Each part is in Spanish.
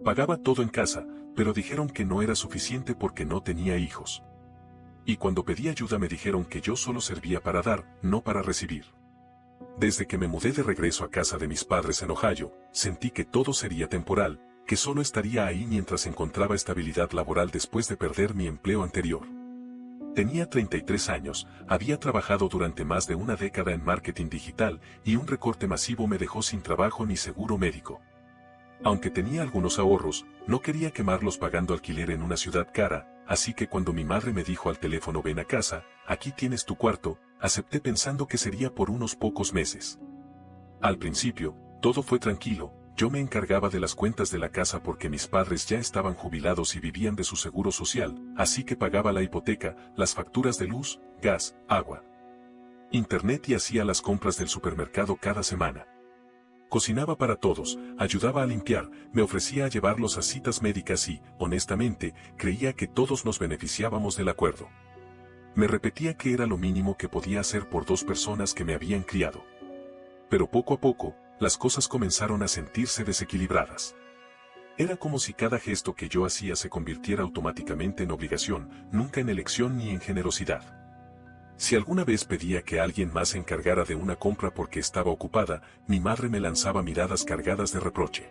Pagaba todo en casa, pero dijeron que no era suficiente porque no tenía hijos. Y cuando pedí ayuda me dijeron que yo solo servía para dar, no para recibir. Desde que me mudé de regreso a casa de mis padres en Ohio, sentí que todo sería temporal, que solo estaría ahí mientras encontraba estabilidad laboral después de perder mi empleo anterior. Tenía 33 años, había trabajado durante más de una década en marketing digital y un recorte masivo me dejó sin trabajo ni seguro médico. Aunque tenía algunos ahorros, no quería quemarlos pagando alquiler en una ciudad cara, así que cuando mi madre me dijo al teléfono ven a casa, aquí tienes tu cuarto, acepté pensando que sería por unos pocos meses. Al principio, todo fue tranquilo, yo me encargaba de las cuentas de la casa porque mis padres ya estaban jubilados y vivían de su seguro social, así que pagaba la hipoteca, las facturas de luz, gas, agua, internet y hacía las compras del supermercado cada semana. Cocinaba para todos, ayudaba a limpiar, me ofrecía a llevarlos a citas médicas y, honestamente, creía que todos nos beneficiábamos del acuerdo. Me repetía que era lo mínimo que podía hacer por dos personas que me habían criado. Pero poco a poco, las cosas comenzaron a sentirse desequilibradas. Era como si cada gesto que yo hacía se convirtiera automáticamente en obligación, nunca en elección ni en generosidad. Si alguna vez pedía que alguien más se encargara de una compra porque estaba ocupada, mi madre me lanzaba miradas cargadas de reproche.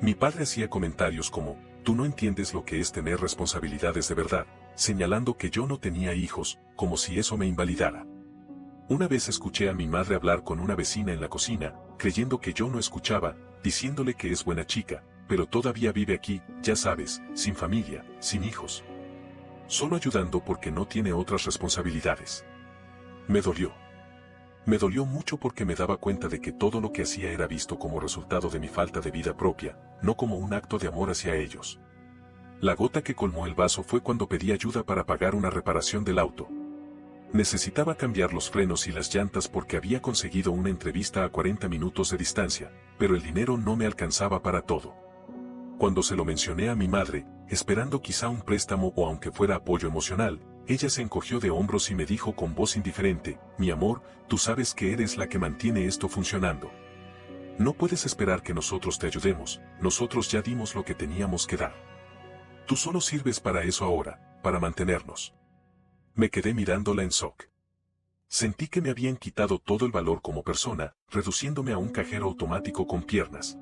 Mi padre hacía comentarios como, tú no entiendes lo que es tener responsabilidades de verdad, señalando que yo no tenía hijos, como si eso me invalidara. Una vez escuché a mi madre hablar con una vecina en la cocina, creyendo que yo no escuchaba, diciéndole que es buena chica, pero todavía vive aquí, ya sabes, sin familia, sin hijos. Solo ayudando porque no tiene otras responsabilidades. Me dolió. Me dolió mucho porque me daba cuenta de que todo lo que hacía era visto como resultado de mi falta de vida propia, no como un acto de amor hacia ellos. La gota que colmó el vaso fue cuando pedí ayuda para pagar una reparación del auto. Necesitaba cambiar los frenos y las llantas porque había conseguido una entrevista a 40 minutos de distancia, pero el dinero no me alcanzaba para todo. Cuando se lo mencioné a mi madre, esperando quizá un préstamo o aunque fuera apoyo emocional, ella se encogió de hombros y me dijo con voz indiferente, mi amor, tú sabes que eres la que mantiene esto funcionando. No puedes esperar que nosotros te ayudemos, nosotros ya dimos lo que teníamos que dar. Tú solo sirves para eso ahora, para mantenernos. Me quedé mirándola en shock. Sentí que me habían quitado todo el valor como persona, reduciéndome a un cajero automático con piernas.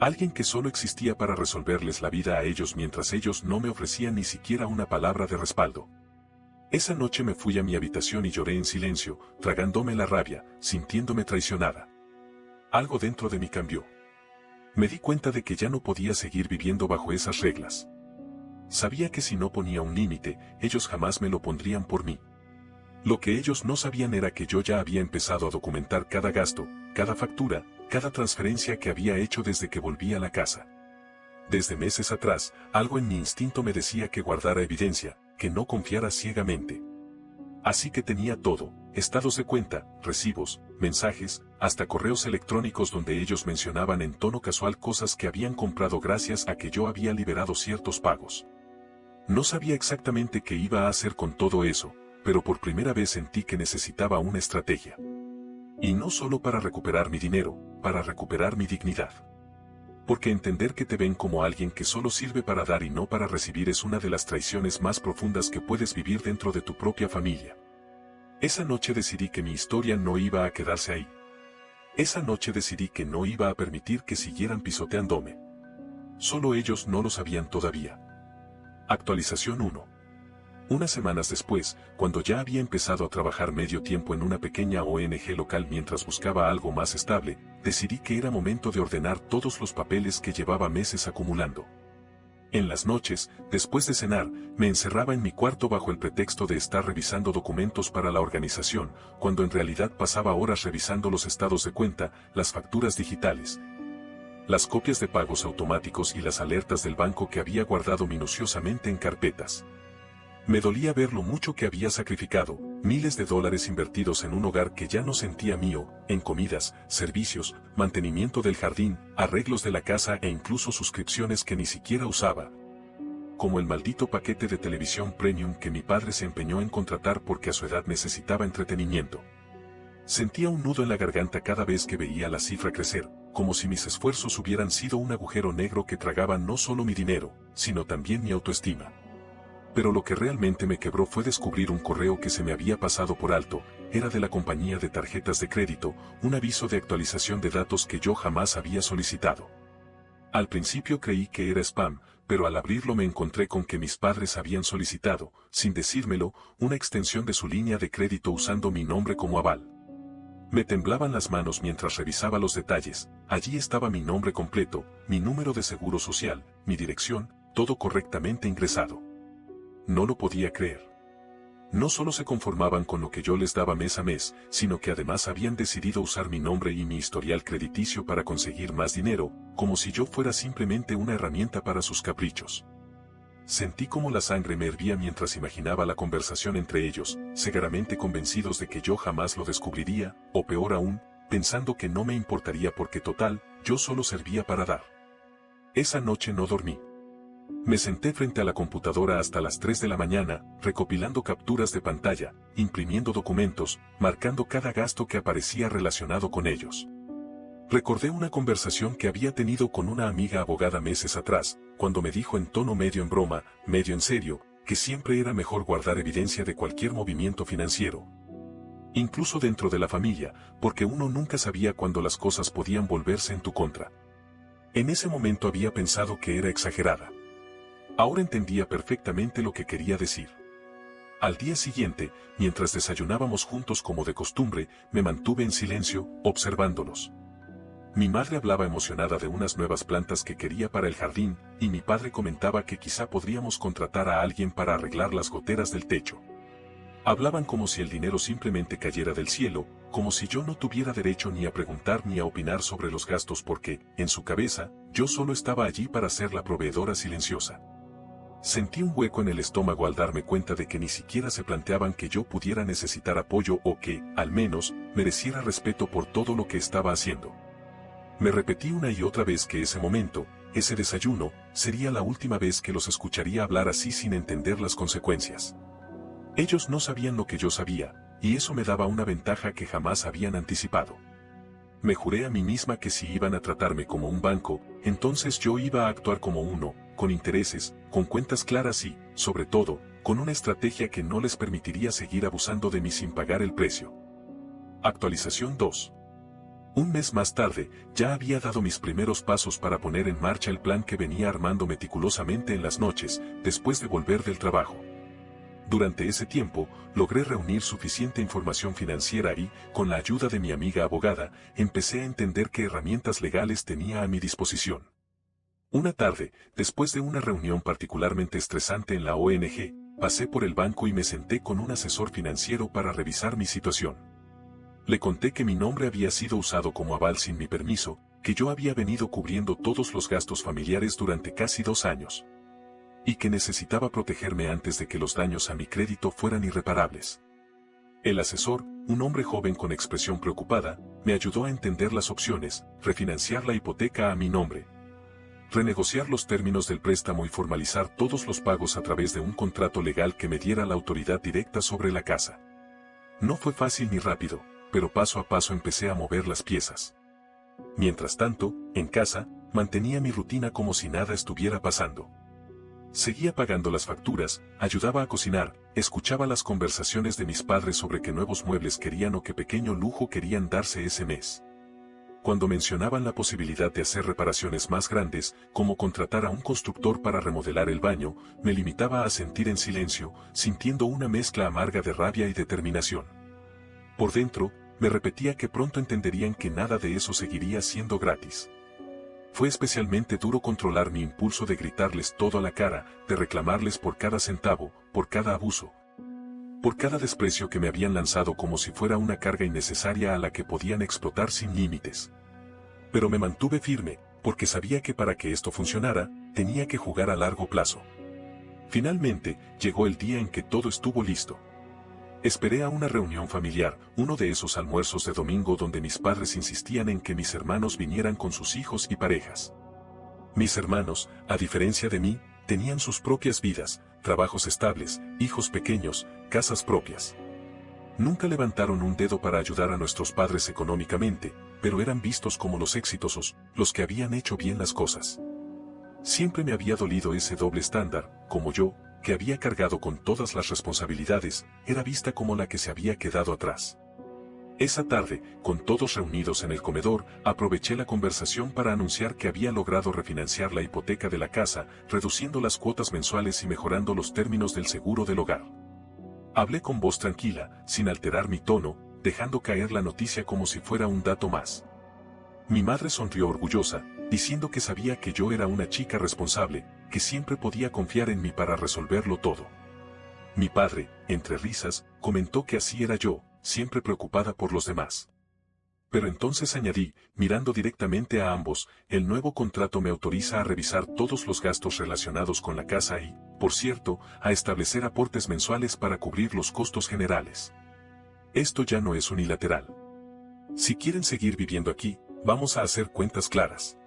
Alguien que solo existía para resolverles la vida a ellos mientras ellos no me ofrecían ni siquiera una palabra de respaldo. Esa noche me fui a mi habitación y lloré en silencio, tragándome la rabia, sintiéndome traicionada. Algo dentro de mí cambió. Me di cuenta de que ya no podía seguir viviendo bajo esas reglas. Sabía que si no ponía un límite, ellos jamás me lo pondrían por mí. Lo que ellos no sabían era que yo ya había empezado a documentar cada gasto, cada factura, cada transferencia que había hecho desde que volví a la casa. Desde meses atrás, algo en mi instinto me decía que guardara evidencia, que no confiara ciegamente. Así que tenía todo, estados de cuenta, recibos, mensajes, hasta correos electrónicos donde ellos mencionaban en tono casual cosas que habían comprado gracias a que yo había liberado ciertos pagos. No sabía exactamente qué iba a hacer con todo eso, pero por primera vez sentí que necesitaba una estrategia. Y no solo para recuperar mi dinero, para recuperar mi dignidad. Porque entender que te ven como alguien que solo sirve para dar y no para recibir es una de las traiciones más profundas que puedes vivir dentro de tu propia familia. Esa noche decidí que mi historia no iba a quedarse ahí. Esa noche decidí que no iba a permitir que siguieran pisoteándome. Solo ellos no lo sabían todavía. Actualización 1. Unas semanas después, cuando ya había empezado a trabajar medio tiempo en una pequeña ONG local mientras buscaba algo más estable, decidí que era momento de ordenar todos los papeles que llevaba meses acumulando. En las noches, después de cenar, me encerraba en mi cuarto bajo el pretexto de estar revisando documentos para la organización, cuando en realidad pasaba horas revisando los estados de cuenta, las facturas digitales, las copias de pagos automáticos y las alertas del banco que había guardado minuciosamente en carpetas. Me dolía ver lo mucho que había sacrificado, miles de dólares invertidos en un hogar que ya no sentía mío, en comidas, servicios, mantenimiento del jardín, arreglos de la casa e incluso suscripciones que ni siquiera usaba. Como el maldito paquete de televisión premium que mi padre se empeñó en contratar porque a su edad necesitaba entretenimiento. Sentía un nudo en la garganta cada vez que veía la cifra crecer, como si mis esfuerzos hubieran sido un agujero negro que tragaba no solo mi dinero, sino también mi autoestima. Pero lo que realmente me quebró fue descubrir un correo que se me había pasado por alto, era de la compañía de tarjetas de crédito, un aviso de actualización de datos que yo jamás había solicitado. Al principio creí que era spam, pero al abrirlo me encontré con que mis padres habían solicitado, sin decírmelo, una extensión de su línea de crédito usando mi nombre como aval. Me temblaban las manos mientras revisaba los detalles. Allí estaba mi nombre completo, mi número de seguro social, mi dirección, todo correctamente ingresado. No lo podía creer. No solo se conformaban con lo que yo les daba mes a mes, sino que además habían decidido usar mi nombre y mi historial crediticio para conseguir más dinero, como si yo fuera simplemente una herramienta para sus caprichos. Sentí como la sangre me hervía mientras imaginaba la conversación entre ellos, cegaramente convencidos de que yo jamás lo descubriría, o peor aún, pensando que no me importaría porque total, yo solo servía para dar. Esa noche no dormí. Me senté frente a la computadora hasta las 3 de la mañana, recopilando capturas de pantalla, imprimiendo documentos, marcando cada gasto que aparecía relacionado con ellos. Recordé una conversación que había tenido con una amiga abogada meses atrás, cuando me dijo en tono medio en broma, medio en serio, que siempre era mejor guardar evidencia de cualquier movimiento financiero. Incluso dentro de la familia, porque uno nunca sabía cuándo las cosas podían volverse en tu contra. En ese momento había pensado que era exagerada. Ahora entendía perfectamente lo que quería decir. Al día siguiente, mientras desayunábamos juntos como de costumbre, me mantuve en silencio, observándolos. Mi madre hablaba emocionada de unas nuevas plantas que quería para el jardín, y mi padre comentaba que quizá podríamos contratar a alguien para arreglar las goteras del techo. Hablaban como si el dinero simplemente cayera del cielo, como si yo no tuviera derecho ni a preguntar ni a opinar sobre los gastos porque, en su cabeza, yo solo estaba allí para ser la proveedora silenciosa. Sentí un hueco en el estómago al darme cuenta de que ni siquiera se planteaban que yo pudiera necesitar apoyo o que, al menos, mereciera respeto por todo lo que estaba haciendo. Me repetí una y otra vez que ese momento, ese desayuno, sería la última vez que los escucharía hablar así sin entender las consecuencias. Ellos no sabían lo que yo sabía, y eso me daba una ventaja que jamás habían anticipado. Me juré a mí misma que si iban a tratarme como un banco, entonces yo iba a actuar como uno, con intereses, con cuentas claras y, sobre todo, con una estrategia que no les permitiría seguir abusando de mí sin pagar el precio. Actualización 2. Un mes más tarde, ya había dado mis primeros pasos para poner en marcha el plan que venía armando meticulosamente en las noches, después de volver del trabajo. Durante ese tiempo, logré reunir suficiente información financiera y, con la ayuda de mi amiga abogada, empecé a entender qué herramientas legales tenía a mi disposición. Una tarde, después de una reunión particularmente estresante en la ONG, pasé por el banco y me senté con un asesor financiero para revisar mi situación. Le conté que mi nombre había sido usado como aval sin mi permiso, que yo había venido cubriendo todos los gastos familiares durante casi 2 años. Y que necesitaba protegerme antes de que los daños a mi crédito fueran irreparables. El asesor, un hombre joven con expresión preocupada, me ayudó a entender las opciones, refinanciar la hipoteca a mi nombre, renegociar los términos del préstamo y formalizar todos los pagos a través de un contrato legal que me diera la autoridad directa sobre la casa. No fue fácil ni rápido, pero paso a paso empecé a mover las piezas. Mientras tanto, en casa, mantenía mi rutina como si nada estuviera pasando. Seguía pagando las facturas, ayudaba a cocinar, escuchaba las conversaciones de mis padres sobre qué nuevos muebles querían o qué pequeño lujo querían darse ese mes. Cuando mencionaban la posibilidad de hacer reparaciones más grandes, como contratar a un constructor para remodelar el baño, me limitaba a sentir en silencio, sintiendo una mezcla amarga de rabia y determinación. Por dentro, me repetía que pronto entenderían que nada de eso seguiría siendo gratis. Fue especialmente duro controlar mi impulso de gritarles todo a la cara, de reclamarles por cada centavo, por cada abuso, por cada desprecio que me habían lanzado como si fuera una carga innecesaria a la que podían explotar sin límites. Pero me mantuve firme, porque sabía que para que esto funcionara, tenía que jugar a largo plazo. Finalmente, llegó el día en que todo estuvo listo. Esperé a una reunión familiar, uno de esos almuerzos de domingo donde mis padres insistían en que mis hermanos vinieran con sus hijos y parejas. Mis hermanos, a diferencia de mí, tenían sus propias vidas, trabajos estables, hijos pequeños, casas propias. Nunca levantaron un dedo para ayudar a nuestros padres económicamente, pero eran vistos como los exitosos, los que habían hecho bien las cosas. Siempre me había dolido ese doble estándar, como yo, que había cargado con todas las responsabilidades, era vista como la que se había quedado atrás. Esa tarde, con todos reunidos en el comedor, aproveché la conversación para anunciar que había logrado refinanciar la hipoteca de la casa, reduciendo las cuotas mensuales y mejorando los términos del seguro del hogar. Hablé con voz tranquila, sin alterar mi tono, dejando caer la noticia como si fuera un dato más. Mi madre sonrió orgullosa, diciendo que sabía que yo era una chica responsable, que siempre podía confiar en mí para resolverlo todo. Mi padre, entre risas, comentó que así era yo, siempre preocupada por los demás. Pero entonces añadí, mirando directamente a ambos, el nuevo contrato me autoriza a revisar todos los gastos relacionados con la casa y, por cierto, a establecer aportes mensuales para cubrir los costos generales. Esto ya no es unilateral. Si quieren seguir viviendo aquí, vamos a hacer cuentas claras.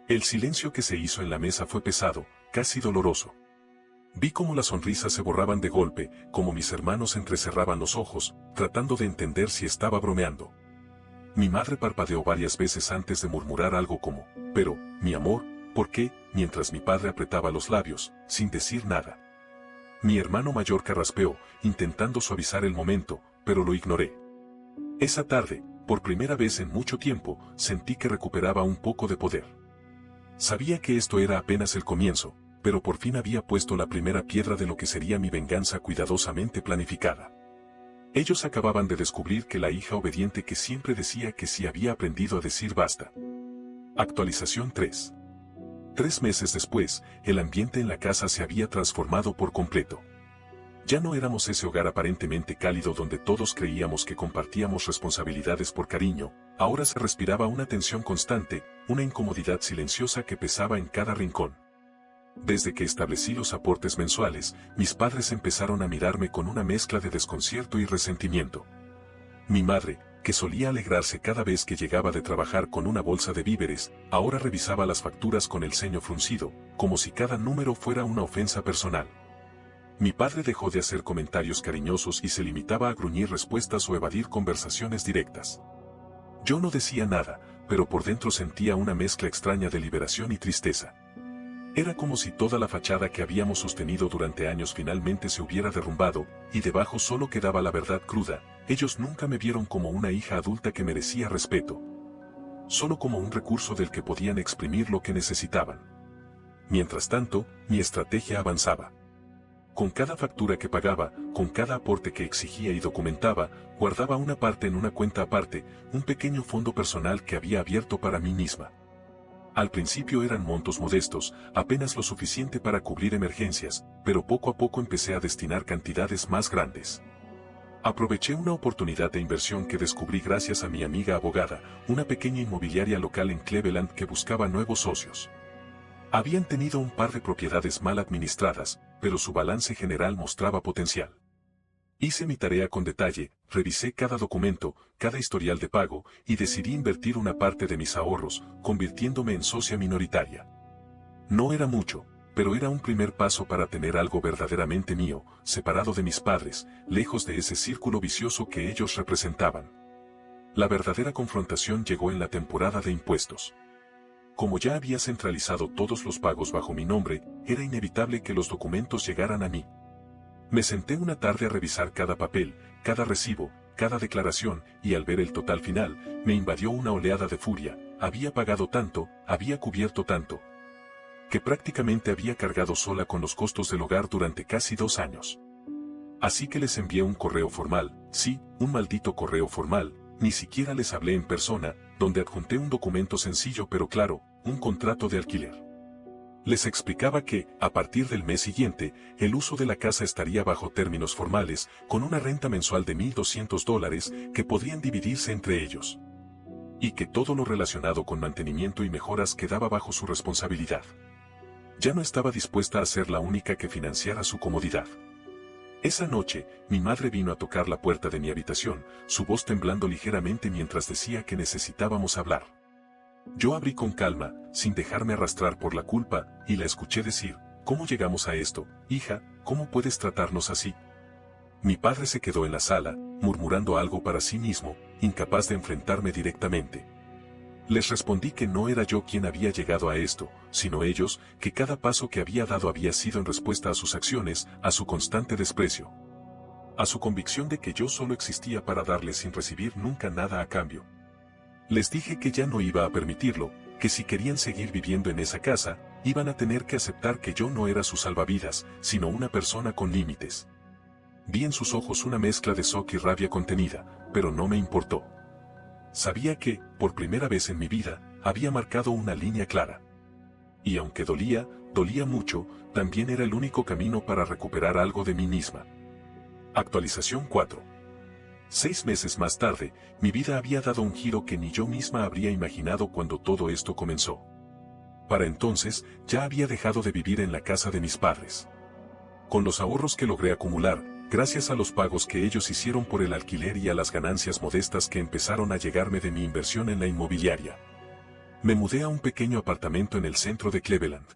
El silencio que se hizo en la mesa fue pesado, casi doloroso. Vi cómo las sonrisas se borraban de golpe, como mis hermanos entrecerraban los ojos, tratando de entender si estaba bromeando. Mi madre parpadeó varias veces antes de murmurar algo como, pero, mi amor, ¿por qué?, mientras mi padre apretaba los labios, sin decir nada. Mi hermano mayor carraspeó, intentando suavizar el momento, pero lo ignoré. Esa tarde, por primera vez en mucho tiempo, sentí que recuperaba un poco de poder. Sabía que esto era apenas el comienzo, pero por fin había puesto la primera piedra de lo que sería mi venganza cuidadosamente planificada. Ellos acababan de descubrir que la hija obediente que siempre decía que sí había aprendido a decir basta. Actualización 3. 3 meses después, el ambiente en la casa se había transformado por completo. Ya no éramos ese hogar aparentemente cálido donde todos creíamos que compartíamos responsabilidades por cariño, ahora se respiraba una tensión constante, una incomodidad silenciosa que pesaba en cada rincón. Desde que establecí los aportes mensuales, mis padres empezaron a mirarme con una mezcla de desconcierto y resentimiento. Mi madre, que solía alegrarse cada vez que llegaba de trabajar con una bolsa de víveres, ahora revisaba las facturas con el ceño fruncido, como si cada número fuera una ofensa personal. Mi padre dejó de hacer comentarios cariñosos y se limitaba a gruñir respuestas o evadir conversaciones directas. Yo no decía nada, pero por dentro sentía una mezcla extraña de liberación y tristeza. Era como si toda la fachada que habíamos sostenido durante años finalmente se hubiera derrumbado, y debajo solo quedaba la verdad cruda. Ellos nunca me vieron como una hija adulta que merecía respeto. Solo como un recurso del que podían exprimir lo que necesitaban. Mientras tanto, mi estrategia avanzaba. Con cada factura que pagaba, con cada aporte que exigía y documentaba, guardaba una parte en una cuenta aparte, un pequeño fondo personal que había abierto para mí misma. Al principio eran montos modestos, apenas lo suficiente para cubrir emergencias, pero poco a poco empecé a destinar cantidades más grandes. Aproveché una oportunidad de inversión que descubrí gracias a mi amiga abogada, una pequeña inmobiliaria local en Cleveland que buscaba nuevos socios. Habían tenido un par de propiedades mal administradas, pero su balance general mostraba potencial. Hice mi tarea con detalle, revisé cada documento, cada historial de pago, y decidí invertir una parte de mis ahorros, convirtiéndome en socia minoritaria. No era mucho, pero era un primer paso para tener algo verdaderamente mío, separado de mis padres, lejos de ese círculo vicioso que ellos representaban. La verdadera confrontación llegó en la temporada de impuestos. Como ya había centralizado todos los pagos bajo mi nombre, era inevitable que los documentos llegaran a mí. Me senté una tarde a revisar cada papel, cada recibo, cada declaración, y al ver el total final, me invadió una oleada de furia. Había pagado tanto, había cubierto tanto, que prácticamente había cargado sola con los costos del hogar durante casi 2 años. Así que les envié un correo formal, sí, un maldito correo formal, ni siquiera les hablé en persona, donde adjunté un documento sencillo pero claro, un contrato de alquiler. Les explicaba que, a partir del mes siguiente, el uso de la casa estaría bajo términos formales, con una renta mensual de $1,200 que podrían dividirse entre ellos. Y que todo lo relacionado con mantenimiento y mejoras quedaba bajo su responsabilidad. Ya no estaba dispuesta a ser la única que financiara su comodidad. Esa noche, mi madre vino a tocar la puerta de mi habitación, su voz temblando ligeramente mientras decía que necesitábamos hablar. Yo abrí con calma, sin dejarme arrastrar por la culpa, y la escuché decir, ¿cómo llegamos a esto, hija? ¿Cómo puedes tratarnos así? Mi padre se quedó en la sala, murmurando algo para sí mismo, incapaz de enfrentarme directamente. Les respondí que no era yo quien había llegado a esto, sino ellos, que cada paso que había dado había sido en respuesta a sus acciones, a su constante desprecio, a su convicción de que yo solo existía para darles sin recibir nunca nada a cambio. Les dije que ya no iba a permitirlo, que si querían seguir viviendo en esa casa, iban a tener que aceptar que yo no era su salvavidas, sino una persona con límites. Vi en sus ojos una mezcla de shock y rabia contenida, pero no me importó. Sabía que, por primera vez en mi vida, había marcado una línea clara. Y aunque dolía mucho, también era el único camino para recuperar algo de mí misma. Actualización 4. 6 meses más tarde, mi vida había dado un giro que ni yo misma habría imaginado cuando todo esto comenzó. Para entonces, ya había dejado de vivir en la casa de mis padres. Con los ahorros que logré acumular, gracias a los pagos que ellos hicieron por el alquiler y a las ganancias modestas que empezaron a llegarme de mi inversión en la inmobiliaria, me mudé a un pequeño apartamento en el centro de Cleveland.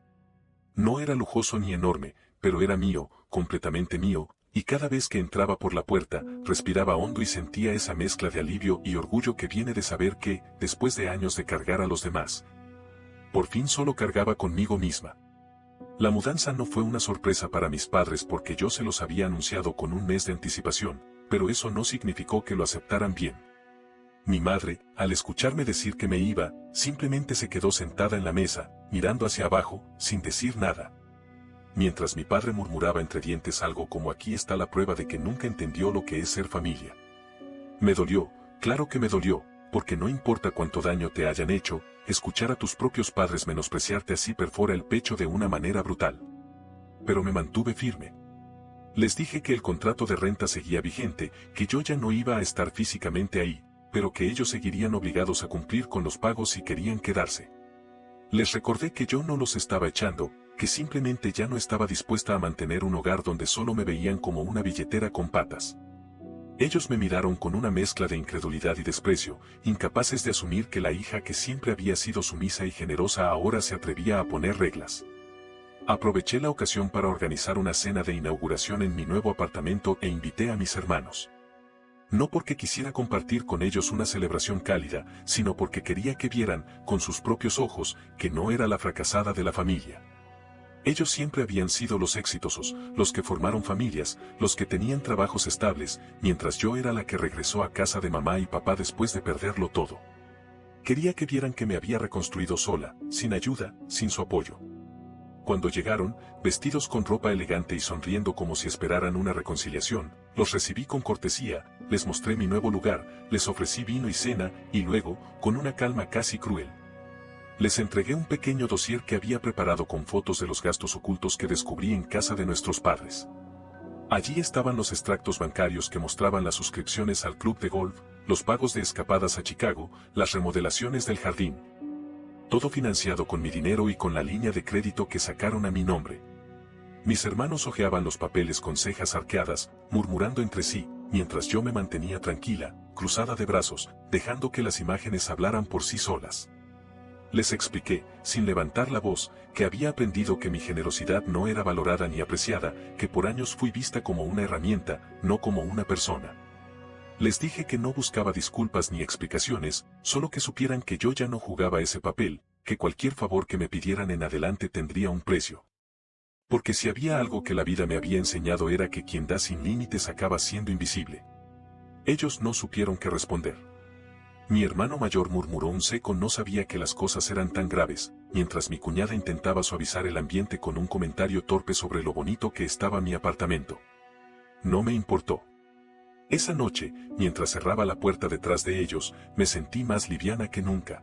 No era lujoso ni enorme, pero era mío, completamente mío, y cada vez que entraba por la puerta, respiraba hondo y sentía esa mezcla de alivio y orgullo que viene de saber que, después de años de cargar a los demás, por fin solo cargaba conmigo misma. La mudanza no fue una sorpresa para mis padres porque yo se los había anunciado con un mes de anticipación, pero eso no significó que lo aceptaran bien. Mi madre, al escucharme decir que me iba, simplemente se quedó sentada en la mesa, mirando hacia abajo, sin decir nada. Mientras mi padre murmuraba entre dientes algo como aquí está la prueba de que nunca entendió lo que es ser familia. Me dolió, claro que me dolió, porque no importa cuánto daño te hayan hecho, escuchar a tus propios padres menospreciarte así perfora el pecho de una manera brutal. Pero me mantuve firme. Les dije que el contrato de renta seguía vigente, que yo ya no iba a estar físicamente ahí, pero que ellos seguirían obligados a cumplir con los pagos si querían quedarse. Les recordé que yo no los estaba echando, que simplemente ya no estaba dispuesta a mantener un hogar donde solo me veían como una billetera con patas. Ellos me miraron con una mezcla de incredulidad y desprecio, incapaces de asumir que la hija que siempre había sido sumisa y generosa ahora se atrevía a poner reglas. Aproveché la ocasión para organizar una cena de inauguración en mi nuevo apartamento e invité a mis hermanos. No porque quisiera compartir con ellos una celebración cálida, sino porque quería que vieran, con sus propios ojos, que no era la fracasada de la familia. Ellos siempre habían sido los exitosos, los que formaron familias, los que tenían trabajos estables, mientras yo era la que regresó a casa de mamá y papá después de perderlo todo. Quería que vieran que me había reconstruido sola, sin ayuda, sin su apoyo. Cuando llegaron, vestidos con ropa elegante y sonriendo como si esperaran una reconciliación, los recibí con cortesía, les mostré mi nuevo lugar, les ofrecí vino y cena, y luego, con una calma casi cruel, les entregué un pequeño dossier que había preparado con fotos de los gastos ocultos que descubrí en casa de nuestros padres. Allí estaban los extractos bancarios que mostraban las suscripciones al club de golf, los pagos de escapadas a Chicago, las remodelaciones del jardín. Todo financiado con mi dinero y con la línea de crédito que sacaron a mi nombre. Mis hermanos hojeaban los papeles con cejas arqueadas, murmurando entre sí, mientras yo me mantenía tranquila, cruzada de brazos, dejando que las imágenes hablaran por sí solas. Les expliqué, sin levantar la voz, que había aprendido que mi generosidad no era valorada ni apreciada, que por años fui vista como una herramienta, no como una persona. Les dije que no buscaba disculpas ni explicaciones, solo que supieran que yo ya no jugaba ese papel, que cualquier favor que me pidieran en adelante tendría un precio. Porque si había algo que la vida me había enseñado era que quien da sin límites acaba siendo invisible. Ellos no supieron qué responder. Mi hermano mayor murmuró un seco no sabía que las cosas eran tan graves, mientras mi cuñada intentaba suavizar el ambiente con un comentario torpe sobre lo bonito que estaba mi apartamento. No me importó. Esa noche, mientras cerraba la puerta detrás de ellos, me sentí más liviana que nunca.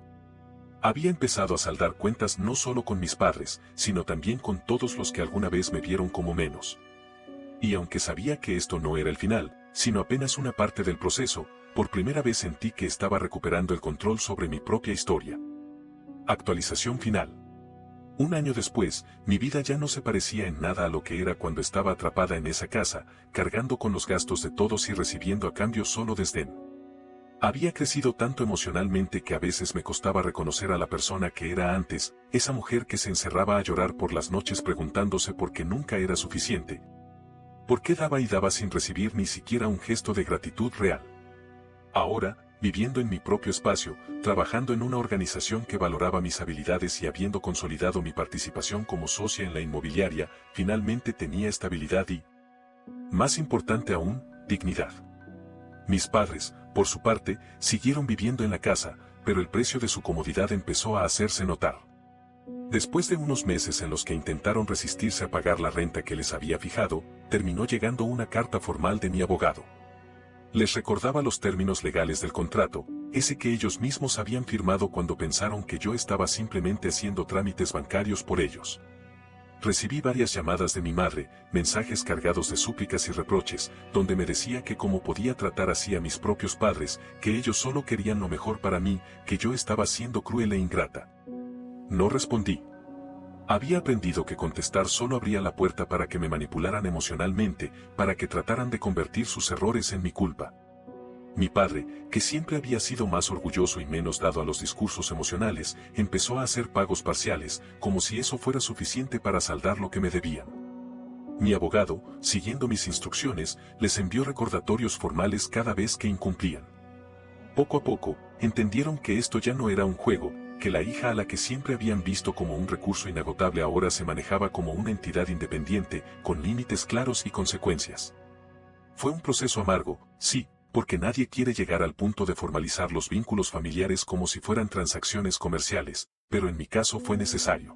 Había empezado a saldar cuentas no solo con mis padres, sino también con todos los que alguna vez me vieron como menos. Y aunque sabía que esto no era el final, sino apenas una parte del proceso, por primera vez sentí que estaba recuperando el control sobre mi propia historia. Actualización final. Un año después, mi vida ya no se parecía en nada a lo que era cuando estaba atrapada en esa casa, cargando con los gastos de todos y recibiendo a cambio solo desdén. Había crecido tanto emocionalmente que a veces me costaba reconocer a la persona que era antes, esa mujer que se encerraba a llorar por las noches preguntándose por qué nunca era suficiente. ¿Por qué daba y daba sin recibir ni siquiera un gesto de gratitud real? Ahora, viviendo en mi propio espacio, trabajando en una organización que valoraba mis habilidades y habiendo consolidado mi participación como socia en la inmobiliaria, finalmente tenía estabilidad y, más importante aún, dignidad. Mis padres, por su parte, siguieron viviendo en la casa, pero el precio de su comodidad empezó a hacerse notar. Después de unos meses en los que intentaron resistirse a pagar la renta que les había fijado, terminó llegando una carta formal de mi abogado. Les recordaba los términos legales del contrato, ese que ellos mismos habían firmado cuando pensaron que yo estaba simplemente haciendo trámites bancarios por ellos. Recibí varias llamadas de mi madre, mensajes cargados de súplicas y reproches, donde me decía que cómo podía tratar así a mis propios padres, que ellos solo querían lo mejor para mí, que yo estaba siendo cruel e ingrata. No respondí. Había aprendido que contestar solo abría la puerta para que me manipularan emocionalmente, para que trataran de convertir sus errores en mi culpa. Mi padre, que siempre había sido más orgulloso y menos dado a los discursos emocionales, empezó a hacer pagos parciales, como si eso fuera suficiente para saldar lo que me debían. Mi abogado, siguiendo mis instrucciones, les envió recordatorios formales cada vez que incumplían. Poco a poco, entendieron que esto ya no era un juego, que la hija a la que siempre habían visto como un recurso inagotable ahora se manejaba como una entidad independiente, con límites claros y consecuencias. Fue un proceso amargo, sí, porque nadie quiere llegar al punto de formalizar los vínculos familiares como si fueran transacciones comerciales, pero en mi caso fue necesario.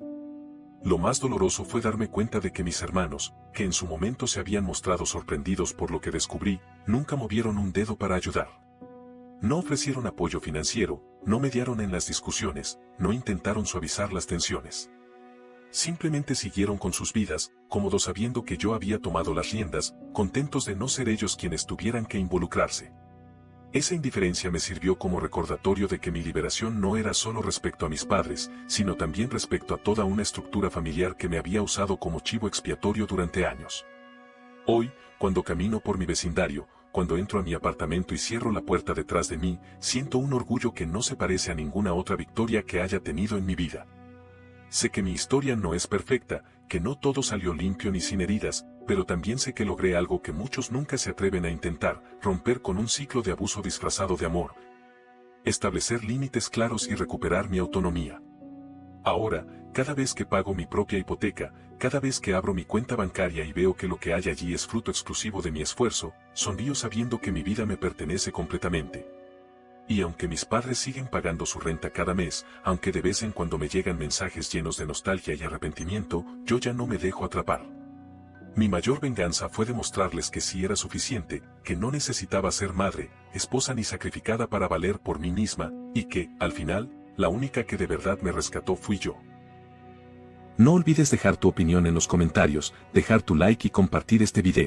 Lo más doloroso fue darme cuenta de que mis hermanos, que en su momento se habían mostrado sorprendidos por lo que descubrí, nunca movieron un dedo para ayudar. No ofrecieron apoyo financiero, no mediaron en las discusiones, no intentaron suavizar las tensiones. Simplemente siguieron con sus vidas, cómodos sabiendo que yo había tomado las riendas, contentos de no ser ellos quienes tuvieran que involucrarse. Esa indiferencia me sirvió como recordatorio de que mi liberación no era solo respecto a mis padres, sino también respecto a toda una estructura familiar que me había usado como chivo expiatorio durante años. Hoy, cuando camino por mi vecindario, cuando entro a mi apartamento y cierro la puerta detrás de mí, siento un orgullo que no se parece a ninguna otra victoria que haya tenido en mi vida. Sé que mi historia no es perfecta, que no todo salió limpio ni sin heridas, pero también sé que logré algo que muchos nunca se atreven a intentar, romper con un ciclo de abuso disfrazado de amor, establecer límites claros y recuperar mi autonomía. Ahora, cada vez que pago mi propia hipoteca, cada vez que abro mi cuenta bancaria y veo que lo que hay allí es fruto exclusivo de mi esfuerzo, sonrío sabiendo que mi vida me pertenece completamente. Y aunque mis padres siguen pagando su renta cada mes, aunque de vez en cuando me llegan mensajes llenos de nostalgia y arrepentimiento, yo ya no me dejo atrapar. Mi mayor venganza fue demostrarles que sí era suficiente, que no necesitaba ser madre, esposa ni sacrificada para valer por mí misma, y que, al final, la única que de verdad me rescató fui yo. No olvides dejar tu opinión en los comentarios, dejar tu like y compartir este video.